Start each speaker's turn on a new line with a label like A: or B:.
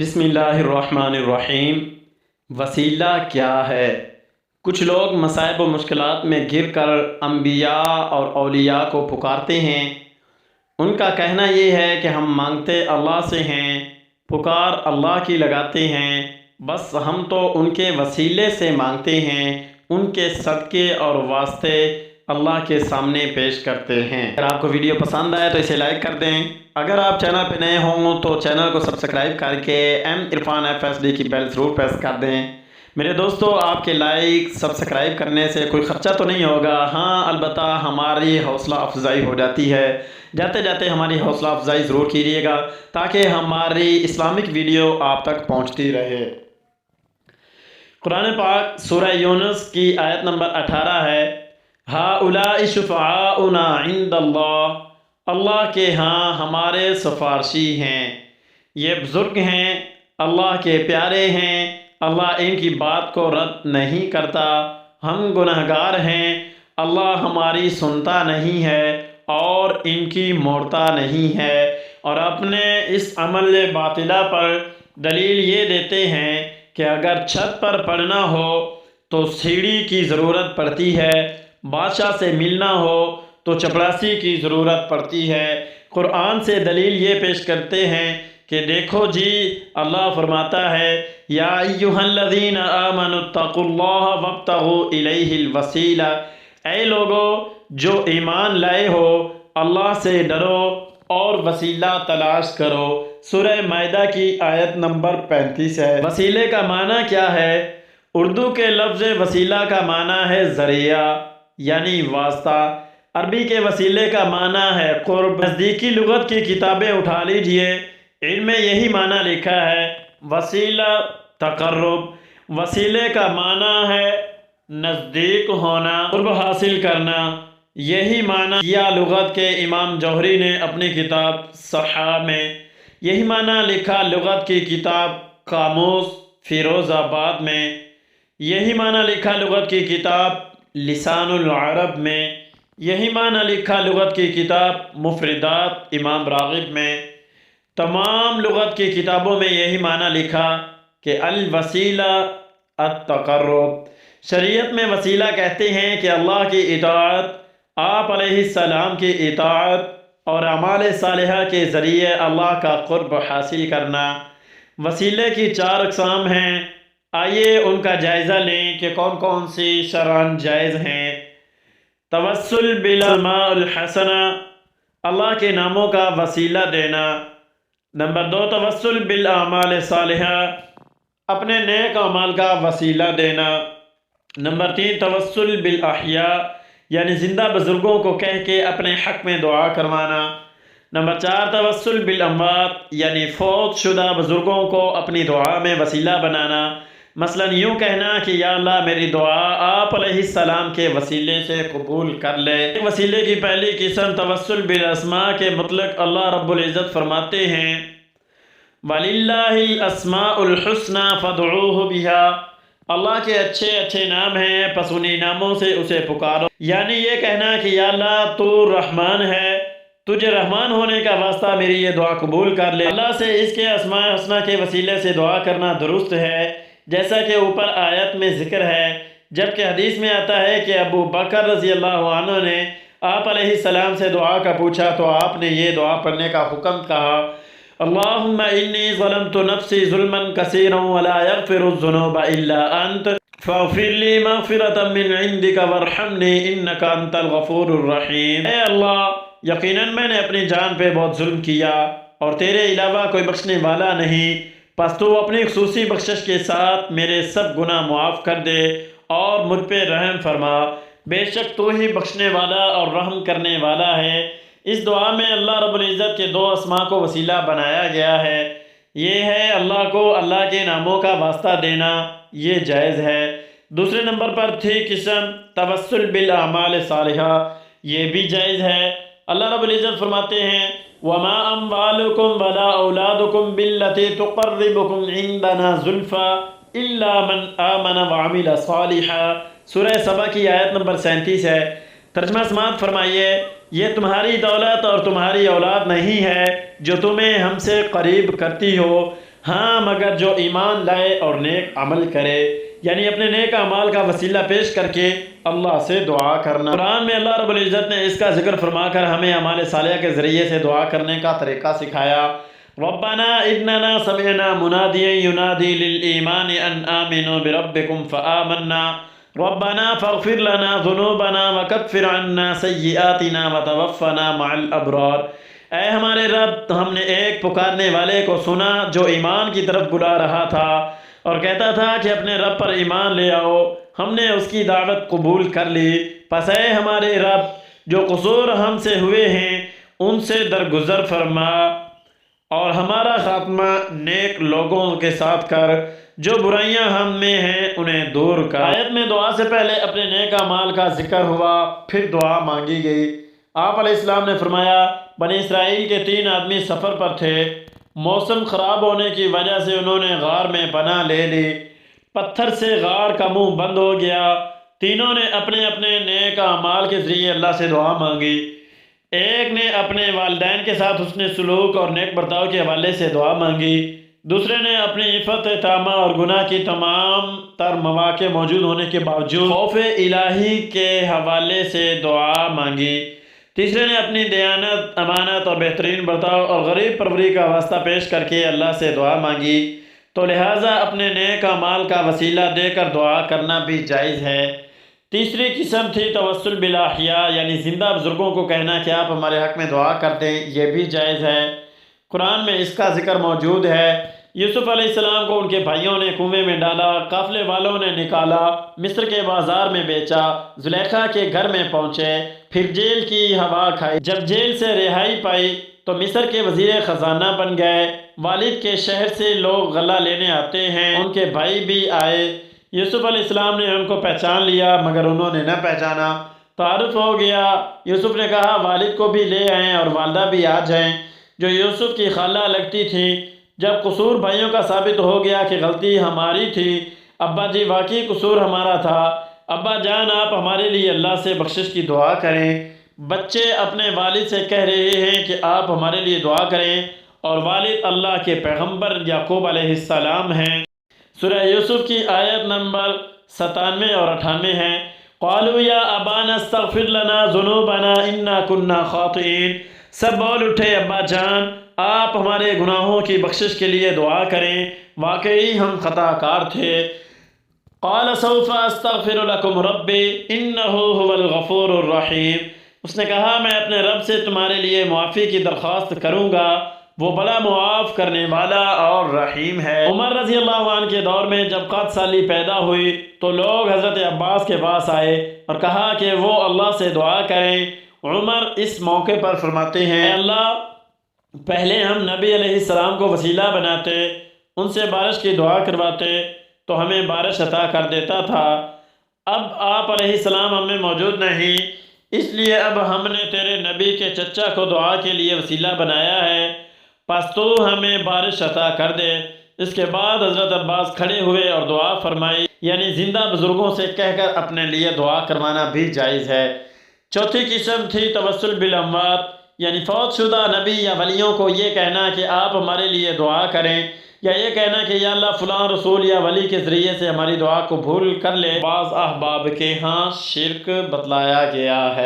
A: بسم اللہ الرحمن الرحیم۔ وسیلہ کیا ہے؟ کچھ لوگ مصائب و مشکلات میں گر کر انبیاء اور اولیاء کو پکارتے ہیں۔ ان کا کہنا یہ ہے کہ ہم مانگتے اللہ سے ہیں، پکار اللہ کی لگاتے ہیں، بس ہم تو ان کے وسیلے سے مانگتے ہیں، ان کے صدقے اور واسطے اللہ کے سامنے پیش کرتے ہیں۔ اگر آپ کو ویڈیو پسند آئے تو اسے لائک کر دیں۔ اگر آپ چینل پہ نئے ہوں تو چینل کو سبسکرائب کر کے عرفان FSD کی بیل ضرور پریس کر دیں۔ میرے دوستو، آپ کے لائک سبسکرائب کرنے سے کوئی خرچہ تو نہیں ہوگا، ہاں البتہ ہماری حوصلہ افزائی ہو جاتی ہے۔ جاتے جاتے ہماری حوصلہ افزائی ضرور کیجیے گا تاکہ ہماری اسلامک ویڈیو آپ تک پہنچتی رہے۔ قرآن پاک سورہ یونس کی آیت نمبر 18 ہے، ہؤلاء شفعاؤنا عند اللہ، اللہ کے ہاں ہمارے سفارشی ہیں، یہ بزرگ ہیں، اللہ کے پیارے ہیں، اللہ ان کی بات کو رد نہیں کرتا، ہم گنہگار ہیں، اللہ ہماری سنتا نہیں ہے اور ان کی موڑتا نہیں ہے۔ اور اپنے اس عمل باطلہ پر دلیل یہ دیتے ہیں کہ اگر چھت پر پڑھنا ہو تو سیڑھی کی ضرورت پڑتی ہے، بادشاہ سے ملنا ہو تو چپڑاسی کی ضرورت پڑتی ہے۔ قرآن سے دلیل یہ پیش کرتے ہیں کہ دیکھو جی، اللہ فرماتا ہے یا ایھا الذین آمنوا اتقوا اللہ وابتغوا الیہ الوسیلہ، اے لوگو جو ایمان لائے ہو اللہ سے ڈرو اور وسیلہ تلاش کرو۔ سورہ مائدہ کی آیت نمبر 35 ہے۔ وسیلے کا معنی کیا ہے؟ اردو کے لفظ وسیلہ کا معنی ہے ذریعہ یعنی واسطہ۔ عربی کے وسیلے کا معنی ہے قرب۔ نزدیکی لغت کی کتابیں اٹھا لیجئے، ان میں یہی معنی لکھا ہے وسیلہ تقرب۔ وسیلے کا معنی ہے نزدیک ہونا، قرب حاصل کرنا، یہی معنی کیا لغت کے امام جوہری نے اپنی کتاب صحاح میں، یہی معنی لکھا لغت کی کتاب قاموس فیروز آباد میں، یہی معنی لکھا لغت کی کتاب لسان العرب میں، یہی معنی لکھا لغت کی کتاب مفردات امام راغب میں۔ تمام لغت کی کتابوں میں یہی معنی لکھا کہ الوسیلہ التقرب۔ شریعت میں وسیلہ کہتے ہیں کہ اللہ کی اطاعت، آپ علیہ السلام کی اطاعت اور اعمال صالحہ کے ذریعے اللہ کا قرب حاصل کرنا۔ وسیلے کی 4 اقسام ہیں، آئیے ان کا جائزہ لیں کہ کون کون سی شرعاً جائز ہیں۔ توسل بالاسماء الحسنہ، اللہ کے ناموں کا وسیلہ دینا۔ نمبر 2، توسل بالاعمال صالحہ، اپنے نیک اعمال کا وسیلہ دینا۔ نمبر 3، توسل بالاحیاء، یعنی زندہ بزرگوں کو کہہ کے اپنے حق میں دعا کروانا۔ نمبر 4، توسل بالاموات، یعنی فوت شدہ بزرگوں کو اپنی دعا میں وسیلہ بنانا، مثلا یوں کہنا کہ یا اللہ میری دعا آپ علیہ السلام کے وسیلے سے قبول کر لے۔ وسیلے کی پہلی قسم توسل بالاسماء کے مطلق اللہ رب العزت فرماتے ہیں وَلِلَّهِ الْأَسْمَاءُ الْحُسْنَى فَادْعُوهُ بِهَا، اللہ کے اچھے اچھے نام ہیں پس انہی ناموں سے اسے پکارو، یعنی یہ کہنا کہ یا اللہ تو رحمان ہے، تجھے رحمان ہونے کا واسطہ میری یہ دعا قبول کر لے۔ اللہ سے اس کے اسماء حسنہ کے وسیلے سے دعا کرنا درست ہے، جیسا کہ اوپر آیت میں ذکر ہے، جبکہ حدیث میں آتا ہے کہ ابو بکر رضی اللہ عنہ نے آپ علیہ السلام سے دعا کا پوچھا تو آپ نے یہ دعا پڑھنے کا حکم کہا، اللہم انی ظلمت نفسی ظلما کثیرا ولا یغفر الذنوب الا انت فاغفر لی مغفرۃ من عندک وارحمنی انک انت الغفور الرحیم۔ اے اللہ، یقیناً میں نے اپنی جان پہ بہت ظلم کیا اور تیرے علاوہ کوئی بخشنے والا نہیں، پس تو اپنی خصوصی بخشش کے ساتھ میرے سب گناہ معاف کر دے اور مجھ پہ رحم فرما، بے شک تو ہی بخشنے والا اور رحم کرنے والا ہے۔ اس دعا میں اللہ رب العزت کے 2 اسماء کو وسیلہ بنایا گیا ہے، یہ ہے اللہ کو اللہ کے ناموں کا واسطہ دینا، یہ جائز ہے۔ دوسرے نمبر پر تھی قسم توسل بالاعمال صالحہ، یہ بھی جائز ہے۔ اللہ رب العزت فرماتے ہیں وَمَا أَمْوَالُكُمْ وَلَا أَوْلَادُكُمْ بِالَّتِي تُقَرِّبُكُمْ عِنْدَنَا زُلْفَىٰ إِلَّا مَنْ آمَنَ وَعَمِلَ صَالِحًا۔ سورہ سبا کی آیت نمبر 37 ہے۔ ترجمہ سماعت فرمائیے، یہ تمہاری دولت اور تمہاری اولاد نہیں ہے جو تمہیں ہم سے قریب کرتی ہو، ہاں مگر جو ایمان لائے اور نیک عمل کرے، یعنی اپنے نیک اعمال کا وسیلہ پیش کر کے اللہ سے دعا کرنا۔ قرآن میں اللہ رب العزت نے اس کا ذکر فرما کر ہمیں اعمال صالحہ کے ذریعے سے دعا کرنے کا طریقہ سکھایا۔ ربنا اننا سمعنا منادیا ینادی للایمان ان آمنوا بربکم فآمنا ربنا فاغفر لنا ذنوبنا وکفر عنا سیئاتنا وتوفنا مع الابرار۔ اے ہمارے رب، ہم نے ایک پکارنے والے کو سنا جو ایمان کی طرف بلا رہا تھا اور کہتا تھا کہ اپنے رب پر ایمان لے آؤ۔ ہم نے اس کی دعوت قبول کر لی، پس اے ہمارے رب، جو قصور ہم سے ہوئے ہیں ان سے درگزر فرما اور ہمارا خاتمہ نیک لوگوں کے ساتھ کر، جو برائیاں ہم میں ہیں انہیں دور کر۔ آیت میں دعا سے پہلے اپنے نیک اعمال کا ذکر ہوا، پھر دعا مانگی گئی۔ آپ علیہ السلام نے فرمایا، بنی اسرائیل کے 3 آدمی سفر پر تھے، موسم خراب ہونے کی وجہ سے انہوں نے غار میں پناہ لے لی، پتھر سے غار کا منہ بند ہو گیا۔ تینوں نے اپنے اپنے نیک اعمال کے ذریعے اللہ سے دعا مانگی۔ ایک نے اپنے والدین کے ساتھ حسن سلوک اور نیک برتاؤ کے حوالے سے دعا مانگی، دوسرے نے اپنی عفت تامہ اور گناہ کی تمام تر مواقع موجود ہونے کے باوجود خوف الہی کے حوالے سے دعا مانگی، تیسرے نے اپنی دیانت، امانت اور بہترین برتاؤ اور غریب پروری کا واسطہ پیش کر کے اللہ سے دعا مانگی۔ تو لہٰذا اپنے نیک اعمال کا وسیلہ دے کر دعا کرنا بھی جائز ہے۔ تیسری قسم تھی توسل بالاحیاء، یعنی زندہ بزرگوں کو کہنا کہ آپ ہمارے حق میں دعا کر دیں، یہ بھی جائز ہے۔ قرآن میں اس کا ذکر موجود ہے۔ یوسف علیہ السلام کو ان کے بھائیوں نے کنویں میں ڈالا، قافلے والوں نے نکالا، مصر کے بازار میں بیچا، زلیخا کے گھر میں پہنچے، پھر جیل کی ہوا کھائی۔ جب جیل سے رہائی پائی تو مصر کے وزیر خزانہ بن گئے۔ والد کے شہر سے لوگ غلہ لینے آتے ہیں، ان کے بھائی بھی آئے۔ یوسف علیہ السلام نے ان کو پہچان لیا مگر انہوں نے نہ پہچانا۔ تعارف ہو گیا، یوسف نے کہا والد کو بھی لے آئیں اور والدہ بھی آ جائیں، جو یوسف کی خالہ لگتی تھی۔ جب قصور بھائیوں کا ثابت ہو گیا کہ غلطی ہماری تھی، ابا جی واقعی قصور ہمارا تھا، ابا جان آپ ہمارے لیے اللہ سے بخشش کی دعا کریں۔ بچے اپنے والد سے کہہ رہے ہیں کہ آپ ہمارے لیے دعا کریں، اور والد اللہ کے پیغمبر یعقوب علیہ السلام ہیں۔ سورہ یوسف کی آیت نمبر 97 اور 98 ہے۔ قالوا یا ابانا استغفر لنا ذنوبنا انا كنا خاطئین۔ سب بول اٹھے ابا جان آپ ہمارے گناہوں کی بخشش کے لیے دعا کریں، واقعی ہم خطا کار تھے۔ قال سوف استغفر لكم ربی انه هو الغفور الرحیم۔ اس نے کہا میں اپنے رب سے تمہارے لیے معافی کی درخواست کروں گا، وہ بڑا معاف کرنے والا اور رحیم ہے۔ عمر رضی اللہ عنہ کے دور میں جب قحط سالی پیدا ہوئی تو لوگ حضرت عباس کے پاس آئے اور کہا کہ وہ اللہ سے دعا کریں۔ عمر اس موقع پر فرماتے ہیں، اے اللہ پہلے ہم نبی علیہ السلام کو وسیلہ بناتے، ان سے بارش کی دعا کرواتے تو ہمیں بارش عطا کر دیتا تھا۔ اب آپ علیہ السلام ہم میں موجود نہیں، اس لیے اب ہم نے تیرے نبی کے چچا کو دعا کے لیے وسیلہ بنایا ہے، پس تو ہمیں بارش عطا کر دے۔ اس کے بعد حضرت عباس کھڑے ہوئے اور دعا فرمائی، یعنی زندہ بزرگوں سے کہہ کر اپنے لیے دعا کروانا بھی جائز ہے۔ چوتھی قسم تھی توسل بالاموات، یعنی فوت شدہ نبی یا ولیوں کو یہ کہنا کہ آپ ہمارے لیے دعا کریں، یا یہ کہنا کہ یا اللہ فلاں رسول یا ولی کے ذریعے سے ہماری دعا کو قبول کر لے۔ بعض احباب کے ہاں شرک بتلایا گیا ہے۔